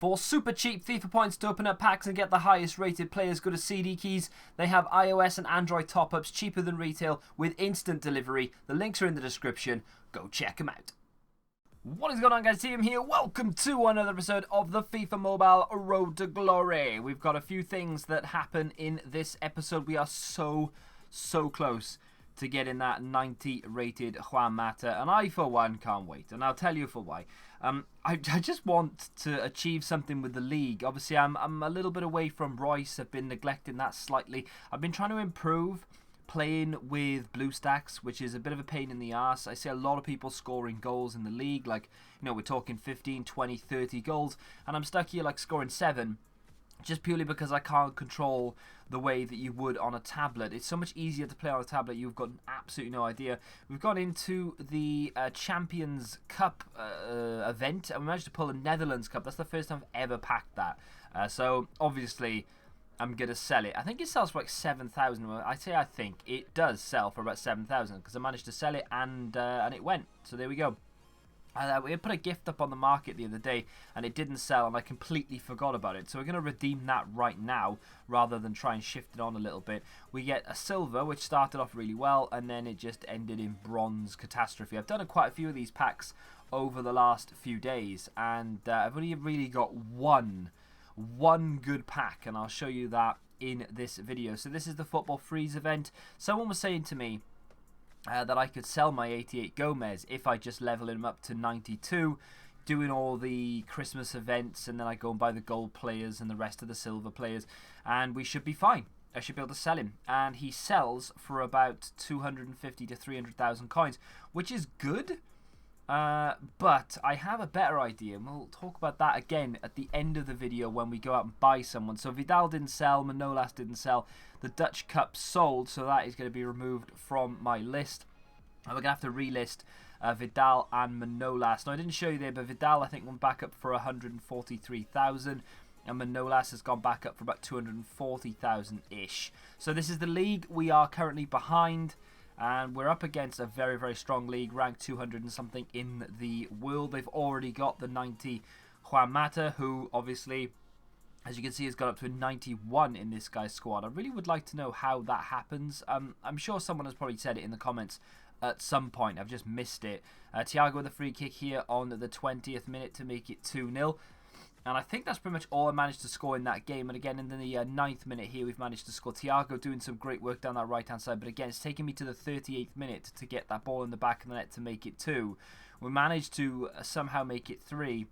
For super cheap FIFA points to open up packs and get the highest rated players, go to CD Keys. They have iOS and Android top-ups cheaper than retail with instant delivery. The links are in the description. Go check them out. What is going on, guys? TM here. Welcome to another episode of the FIFA Mobile Road to Glory. We've got a few things that happen in this episode. We are so close to getting that 90 rated Juan Mata, and I for one can't wait, and I'll tell you for why. I just want to achieve something with the league. Obviously I'm a little bit away from Royce. I've been neglecting that slightly. I've been trying to improve playing with blue stacks, which is a bit of a pain in the ass. I see a lot of people scoring goals in the league, like, you know, we're talking 15, 20, 30 goals, and I'm stuck here like scoring 7 just purely because I can't control the way that you would on a tablet. It's so much easier to play on a tablet. You've got absolutely no idea. We've gone into the Champions Cup event, and we managed to pull a Netherlands Cup. That's the first time I've ever packed that. So obviously I'm going to sell it. I think it sells for like 7,000. I think it does sell for about 7,000 because I managed to sell it and it went. So there we go. We put a gift up on the market the other day and it didn't sell, and I completely forgot about it. So we're going to redeem that right now rather than try and shift it on a little bit. We get a silver, which started off really well, and then it just ended in bronze catastrophe. I've done quite a few of these packs over the last few days, and I've only really got one good pack, and I'll show you that in this video. So this is the Football Freeze event. Someone was saying to me that I could sell my 88 Gomez if I just level him up to 92, doing all the Christmas events, and then I go and buy the gold players and the rest of the silver players, and we should be fine. I should be able to sell him, and he sells for about 250 to 300,000 coins, which is good. But I have a better idea, and we'll talk about that again at the end of the video when we go out and buy someone. So Vidal didn't sell, Manolas didn't sell, the Dutch Cup sold, so that is going to be removed from my list. And we're going to have to relist Vidal and Manolas. Now, I didn't show you there, but Vidal, I think, went back up for 143,000. And Manolas has gone back up for about 240,000-ish. So this is the league we are currently behind. And we're up against a very strong league, ranked 200 and something in the world. They've already got the 90 Juan Mata, who obviously, as you can see, has got up to a 91 in this guy's squad. I really would like to know how that happens. I'm sure someone has probably said it in the comments at some point. I've just missed it. Thiago with a free kick here on the 20th minute to make it 2-0. And I think that's pretty much all I managed to score in that game. And again, in the 9th minute here, we've managed to score. Thiago doing some great work down that right-hand side. But again, it's taken me to the 38th minute to get that ball in the back of the net to make it 2. We managed to somehow make it 3.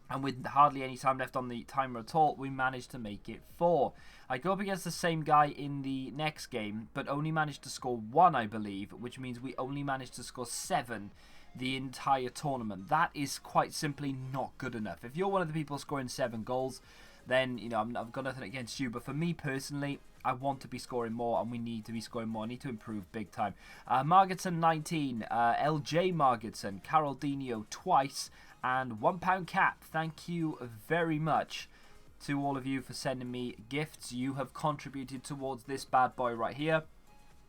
And with hardly any time left on the timer at all, we managed to make it 4. I go up against the same guy in the next game, but only managed to score 1, I believe, which means we only managed to score 7 the entire tournament. That is quite simply not good enough. If you're one of the people scoring 7 goals, then, you know, I've got nothing against you. But for me personally, I want to be scoring more, and we need to be scoring more. I need to improve big time. Margetson 19, LJ Margetson, Caraldinho twice, and £1 cap. Thank you very much to all of you for sending me gifts. You have contributed towards this bad boy right here,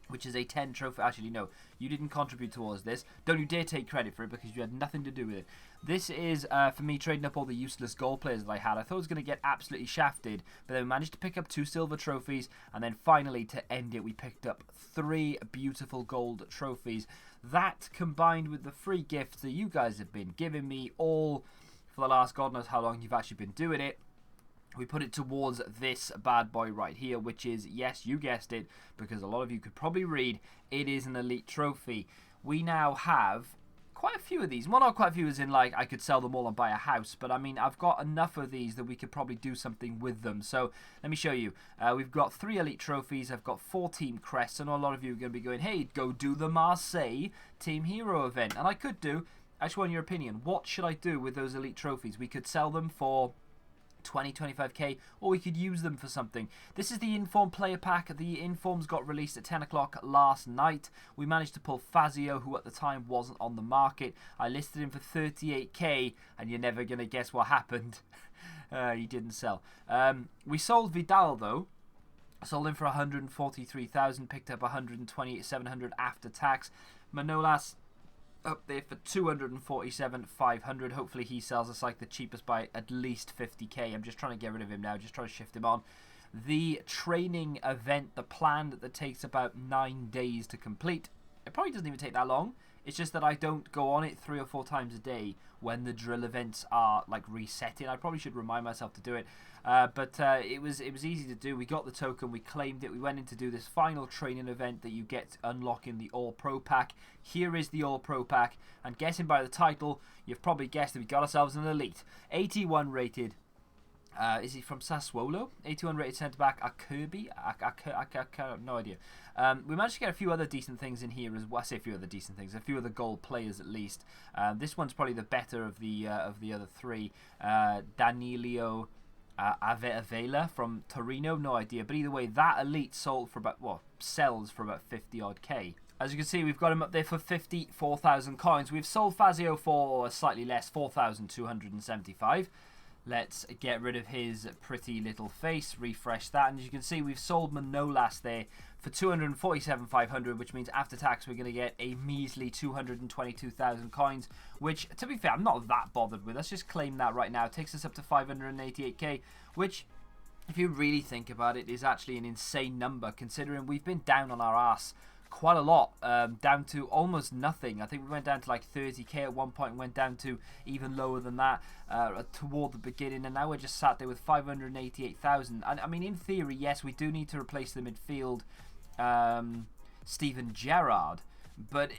which is a 10 trophy. Actually, no, you didn't contribute towards this. Don't you dare take credit for it because you had nothing to do with it. This is for me trading up all the useless goal players that I had. I thought I was going to get absolutely shafted, but then we managed to pick up 2 silver trophies, and then finally, to end it, we picked up 3 beautiful gold trophies. That, combined with the free gifts that you guys have been giving me all for the last God knows how long you've actually been doing it, we put it towards this bad boy right here, which is, yes, you guessed it, because a lot of you could probably read, it is an elite trophy. We now have quite a few of these. Well, not quite a few as in, like, I could sell them all and buy a house, but I mean, I've got enough of these that we could probably do something with them. So let me show you. We've got 3 elite trophies. I've got 4 team crests. I know a lot of you are going to be going, hey, go do the Marseille Team Hero event. And I could do. I just want your opinion. What should I do with those elite trophies? We could sell them for 25k, or we could use them for something. This is the Inform player pack. The Informs got released at 10 o'clock last night. We managed to pull Fazio, who at the time wasn't on the market. I listed him for 38k, and you're never going to guess what happened. He didn't sell. We sold Vidal, though. Sold him for 143,000, picked up 128,700 after tax. Manolas up there for 247,500. Hopefully he sells us like the cheapest by at least 50k. I'm just trying to get rid of him now, just trying to shift him on. The training event, the plan that takes about 9 days to complete. It probably doesn't even take that long. It's just that I don't go on it 3 or 4 times a day when the drill events are like resetting. I probably should remind myself to do it. But it was easy to do. We got the token, we claimed it, we went in to do this final training event that you get unlocking the All Pro Pack. Here is the All Pro Pack, and guessing by the title, you've probably guessed that we got ourselves an elite. 81 rated. Is he from Sassuolo? 81 rated centre-back, a Kirby? No idea. We managed to get a few other decent things in here as well. I say a few other decent things, a few other gold players at least. This one's probably the better of the other three. Danilo Avela from Torino, no idea. But either way, that elite sold for about, well, sells for about 50 odd K. As you can see, we've got him up there for 54,000 coins. We've sold Fazio for slightly less, 4,275. Let's get rid of his pretty little face, refresh that, and as you can see, we've sold Manolas there for 247,500, which means after tax we're going to get a measly 222,000 coins, which, to be fair, I'm not that bothered with. Let's just claim that right now. It takes us up to 588k, which, if you really think about it, is actually an insane number, considering we've been down on our ass quite a lot, down to almost nothing. I think we went down to like 30k at one point and went down to even lower than that toward the beginning, and now we're just sat there with 588,000. And I mean, in theory, yes, we do need to replace the midfield Steven Gerrard, but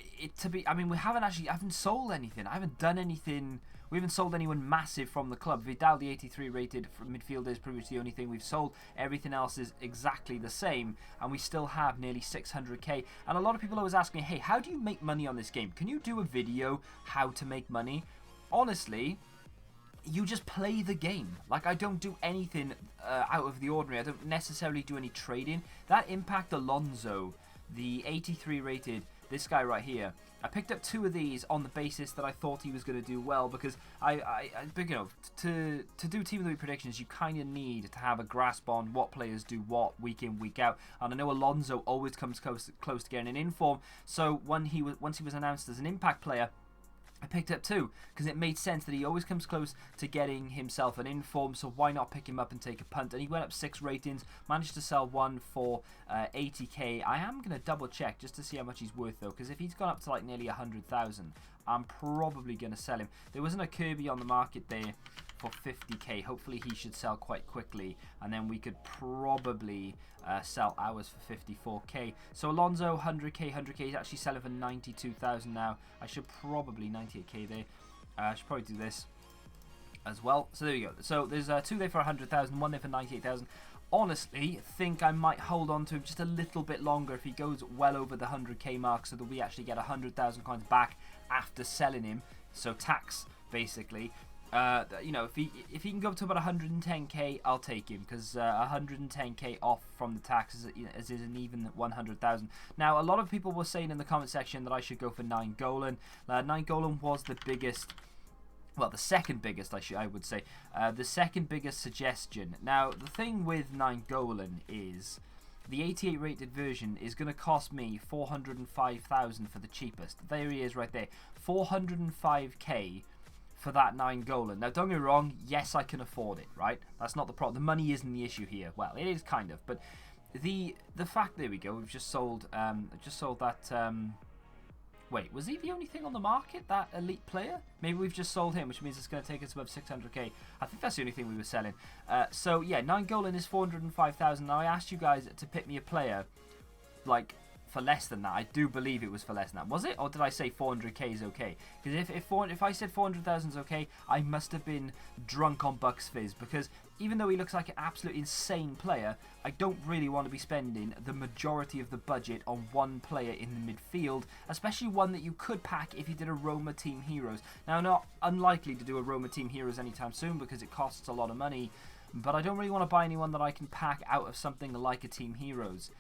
I mean, we haven't sold anything. I haven't done anything. We haven't sold anyone massive from the club. Vidal, the 83 rated midfielder, is pretty much the only thing we've sold. Everything else is exactly the same, and we still have nearly 600k. And a lot of people always ask me, hey, how do you make money on this game? Can you do a video how to make money? Honestly, you just play the game. Like, I don't do anything out of the ordinary. I don't necessarily do any trading. That Impact Alonso, the 83 rated, this guy right here, I picked up 2 of these on the basis that I thought he was going to do well, because you know, to do Team of the Week predictions, you kind of need to have a grasp on what players do what week in, week out. And I know Alonso always comes close to getting an inform. So once he was announced as an Impact player, I picked up 2 because it made sense that he always comes close to getting himself an inform, so why not pick him up and take a punt? And he went up 6 ratings, managed to sell one for 80k. I am going to double check just to see how much he's worth though, because if he's gone up to like nearly 100,000, I'm probably going to sell him. There wasn't a Kirby on the market there for 50k. Hopefully he should sell quite quickly, and then we could probably sell ours for 54k. So Alonso, 100k is actually selling for 92,000 now. I should probably 98k there. I should probably do this as well. So there we go. So there's 2 there for 100,000, 1 there for 98,000. Honestly, think I might hold on to him just a little bit longer if he goes well over the 100k mark, so that we actually get 100,000 coins back after selling him. So tax, basically. You know, if he can go up to about 110k, I'll take him, because 110k off from the tax is an even 100,000. Now, a lot of people were saying in the comment section that I should go for 9 Golan. 9 Golan was the biggest, well, the second biggest, I would say, the second biggest suggestion. Now, the thing with 9 Golan is the 88 rated version is going to cost me 405,000 for the cheapest. There he is right there, 405k for that 9 Golan. Now, don't get me wrong, yes, I can afford it, right? That's not the problem. The money isn't the issue here. Well, it is kind of, but the fact, there we go, we've just sold that, wait, was he the only thing on the market, that elite player? Maybe we've just sold him, which means it's going to take us above 600k. I think that's the only thing we were selling. So, yeah, 9 Golan is 405,000. Now, I asked you guys to pick me a player, like, for less than that. I do believe it was for less than that. Was it? Or did I say 400k is okay? Because if I said 400,000 is okay, I must have been drunk on Bucks Fizz, because even though he looks like an absolute insane player, I don't really want to be spending the majority of the budget on one player in the midfield, especially one that you could pack if you did a Roma Team Heroes. Now, not unlikely to do a Roma Team Heroes anytime soon, because it costs a lot of money, but I don't really want to buy anyone that I can pack out of something like a Team Heroes.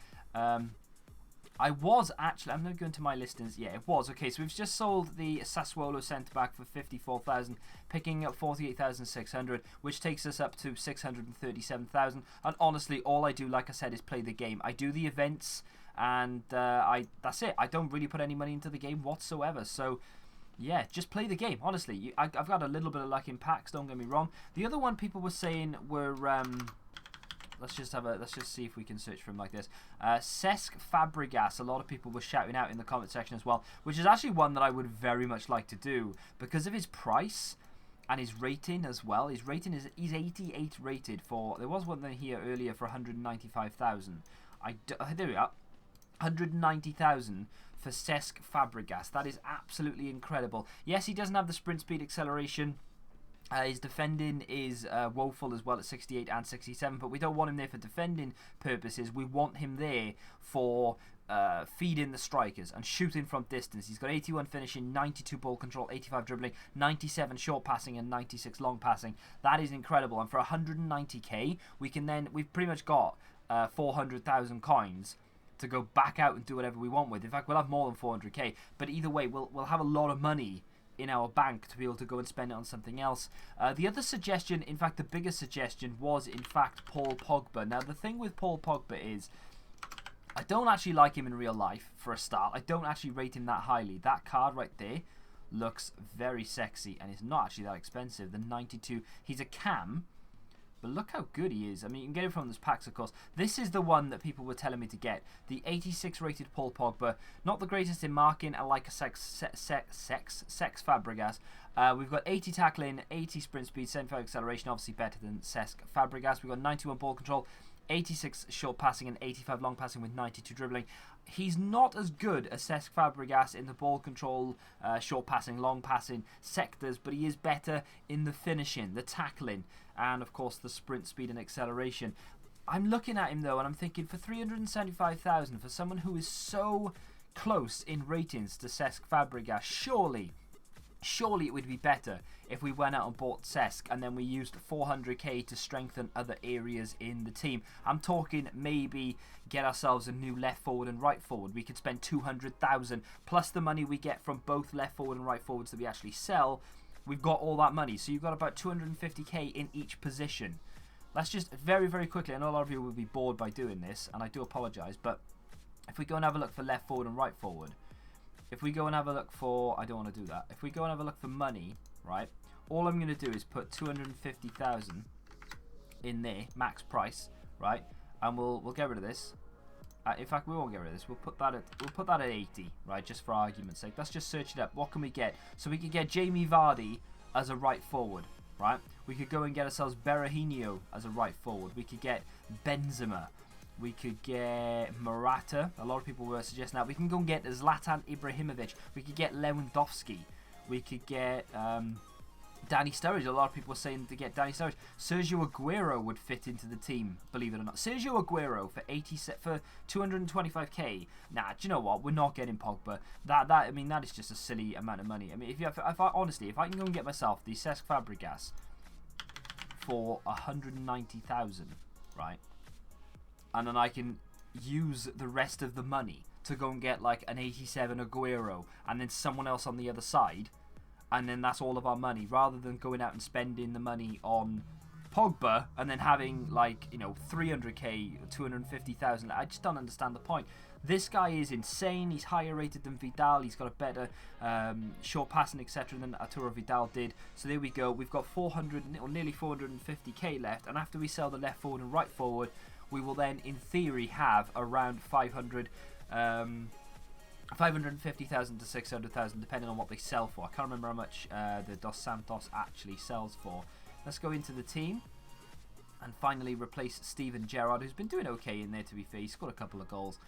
I was actually, I'm going to go into my listings. Yeah, it was. Okay, so we've just sold the Sassuolo centre-back for 54,000, picking up 48,600, which takes us up to 637,000. And honestly, all I do, like I said, is play the game. I do the events, and that's it. I don't really put any money into the game whatsoever. So Yeah, just play the game. Honestly, I've got a little bit of luck in packs. Don't get me wrong. The other one people were saying were let's just see if we can search for him like this. Cesc Fabregas. A lot of people were shouting out in the comment section as well, which is actually one that I would very much like to do because of his price and his rating as well. His rating is he's 88 rated for. There was one here earlier for 195,000. There we are. 190,000 for Cesc Fabregas. That is absolutely incredible. Yes, he doesn't have the sprint speed acceleration. His defending is woeful as well at 68 and 67, but we don't want him there for defending purposes. We want him there for feeding the strikers and shooting from distance. He's got 81 finishing, 92 ball control, 85 dribbling, 97 short passing, and 96 long passing. That is incredible. And for 190k, we've pretty much got 400,000 coins to go back out and do whatever we want with. In fact, we'll have more than 400k, but either way, we'll have a lot of money in our bank to be able to go and spend it on something else. The other suggestion, in fact, the biggest suggestion was, in fact, Paul Pogba. Now, the thing with Paul Pogba is I don't actually like him in real life, for a start. I don't actually rate him that highly. That card right there looks very sexy, and it's not actually that expensive. The 92, he's a cam, but look how good he is. I mean, you can get it from those packs, of course. This is the one that people were telling me to get. The 86 rated Paul Pogba. Not the greatest in marking. I like a Cesc Fabregas. We've got 80 tackling, 80 sprint speed, 75 acceleration. Obviously better than Cesc Fabregas. We've got 91 ball control, 86 short passing, and 85 long passing with 92 dribbling. He's not as good as Cesc Fabregas in the ball control, short passing, long passing sectors, but he is better in the finishing, the tackling, and of course the sprint speed and acceleration. I'm looking at him though, and I'm thinking for 375,000 for someone who is so close in ratings to Cesc Fabregas, surely it would be better if we went out and bought Cesc and then we used 400k to strengthen other areas in the team. I'm talking maybe get ourselves a new left forward and right forward. We could spend 200,000 plus the money we get from both left forward and right forwards that we actually sell. We've got all that money, so you've got about 250k in each position. Let's just very, very quickly, I know a lot of you will be bored by doing this, and I do apologise, but if we go and have a look for left forward and right forward, if we go and have a look for, I don't want to do that. If we go and have a look for money, right, all I'm going to do is put 250,000 in there, max price, right, and we'll get rid of this. In fact, we won't get rid of this. We'll put that at 80, right, just for argument's sake. Let's just search it up. What can we get? So we could get Jamie Vardy as a right forward, right? We could go and get ourselves Berahino as a right forward. We could get Benzema. We could get Morata. A lot of people were suggesting that. We can go and get Zlatan Ibrahimovic. We could get Lewandowski. We could get Danny Sturridge. A lot of people were saying to get Danny Sturridge. Sergio Aguero would fit into the team, believe it or not. Sergio Aguero for 225k. Nah, do you know what? We're not getting Pogba. I mean, that is just a silly amount of money. I mean, if I can go and get myself the Cesc Fabregas for 190,000, right? And then I can use the rest of the money to go and get like an 87 Aguero and then someone else on the other side, and then that's all of our money, rather than going out and spending the money on Pogba and then having, like, you know, 300k, 250,000. I just don't understand the point. This guy is insane. He's higher rated than Vidal. He's got a better short passing, etc. than Arturo Vidal did. So there we go. We've got 400 or nearly 450k left, and after we sell the left forward and right forward, we will then, in theory, have around 550,000 to 600,000, depending on what they sell for. I can't remember how much the Dos Santos actually sells for. Let's go into the team and finally replace Steven Gerrard, who's been doing okay in there, to be fair. He scored a couple of goals.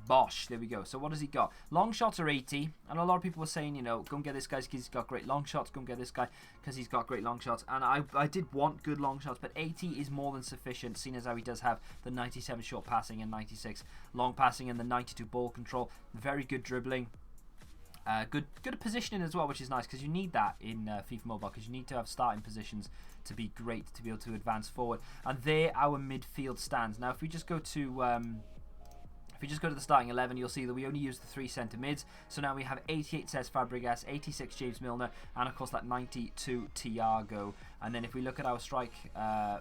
Bosh, there we go. So what has he got? Long shots are 80, and a lot of people were saying, you know, go and get this guy because he's got great long shots. Go and get this guy because he's got great long shots. And I did want good long shots, but 80 is more than sufficient, seeing as how he does have the 97 short passing and 96 long passing and the 92 ball control. Very good dribbling. Good positioning as well, which is nice because you need that in FIFA Mobile, because you need to have starting positions to be great to be able to advance forward. And there our midfield stands. Now, if we just go to the starting 11, you'll see that we only use the 3 centre mids. So now we have 88 Cesc Fabregas, 86 James Milner, and of course that 92 Thiago. And then if we look at our strike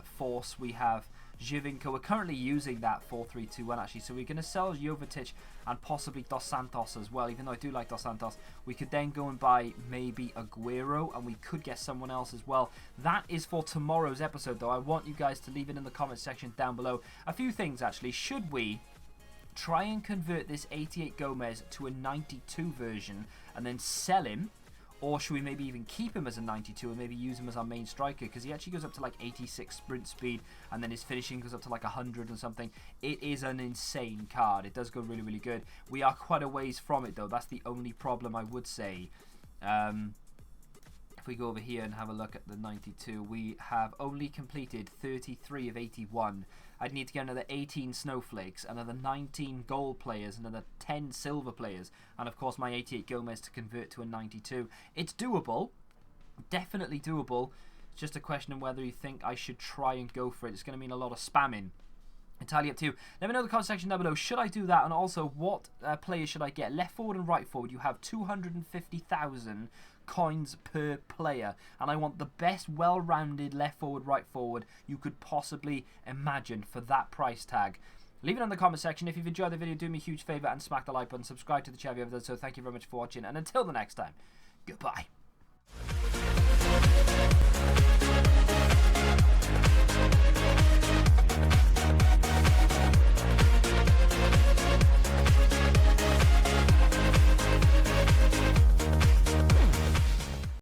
force, we have Giovinco. We're currently using that 4-3-2-1 actually, so we're going to sell Jovetic and possibly Dos Santos as well, even though I do like Dos Santos. We could then go and buy maybe Aguero, and we could get someone else as well. That is for tomorrow's episode, though. I want you guys to leave it in the comment section down below. A few things, actually. Should we try and convert this 88 Gomez to a 92 version and then sell him? Or should we maybe even keep him as a 92 and maybe use him as our main striker? Because he actually goes up to like 86 sprint speed, and then his finishing goes up to like 100 or something. It is an insane card. It does go really, really good. We are quite a ways from it, though. That's the only problem, I would say. If we go over here and have a look at the 92, we have only completed 33 of 81. I'd need to get another 18 snowflakes, another 19 gold players, another 10 silver players, and of course my 88 Gomez to convert to a 92. It's doable, definitely doable. It's just a question of whether you think I should try and go for it. It's going to mean a lot of spamming. Entirely up to you. Let me know in the comment section down below. Should I do that? And also, what players should I get? Left forward and right forward, you have 250,000 coins per player, and I want the best well-rounded left forward, right forward you could possibly imagine for that price tag. Leave it in the comment section. If you've enjoyed the video, do me a huge favour and smack the like button. Subscribe to the channel if you haven't done so. Thank you very much for watching, and until the next time, goodbye.